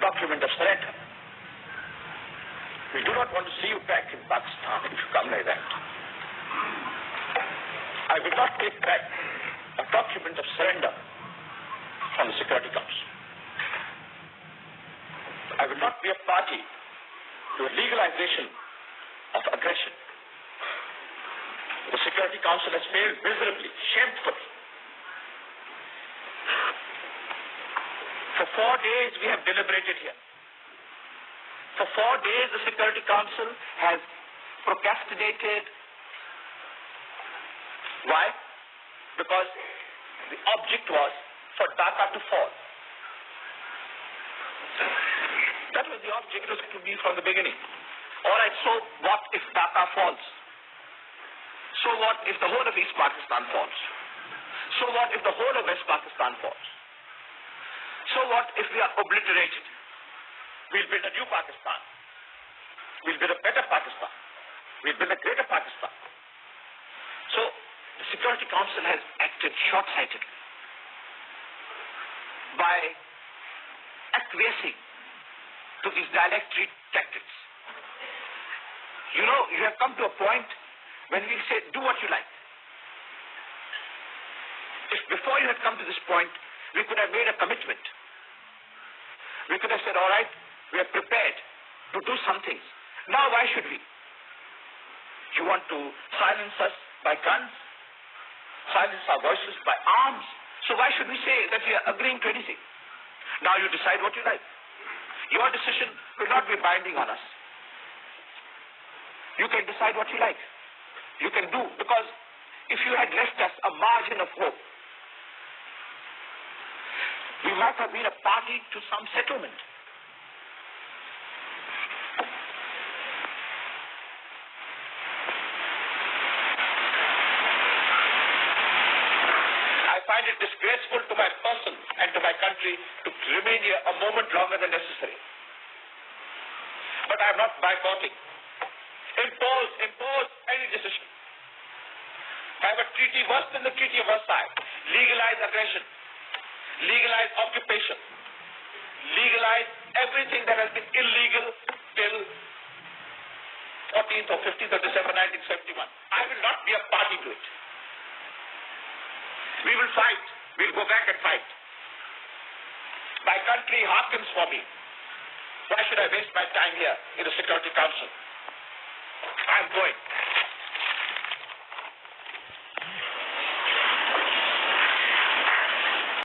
document of surrender. We do not want to see you back in Pakistan if you come like that. I will not take back a document of surrender from the Security Council. I will not be a party to a legalization of aggression. The Security Council has failed miserably, shamefully. For 4 days we have deliberated here. For 4 days the Security Council has procrastinated. Why? Because the object was for Dhaka to fall. That was the object. It was to be from the beginning. All right, so what if Dhaka falls? So what if the whole of East Pakistan falls? So what if the whole of West Pakistan falls? So what if we are obliterated? We'll build a new Pakistan. We'll build a better Pakistan. We'll build a greater Pakistan. So the Security Council has acted short-sightedly by acquiescing to these dilatory tactics. You know, you have come to a point when we say, do what you like. If before you had come to this point, we could have made a commitment. We could have said, all right, we are prepared to do some things. Now why should we? You want to silence us by guns? Silence our voices by arms? So why should we say that we are agreeing to anything? Now you decide what you like. Your decision will not be binding on us. You can decide what you like. You can do, because if you had left us a margin of hope, we might have been a party to some settlement. I find it disgraceful to my person and to my country to remain here a moment longer than necessary. But I am not boycotting. Impose any decision. Have a treaty worse than the Treaty of Versailles. Legalize aggression. Legalize occupation. Legalize everything that has been illegal till 14th or 15th of December 1971. I will not be a party to it. We will fight. We'll go back and fight. My country hearkens for me. Why should I waste my time here in the Security Council? I'm going.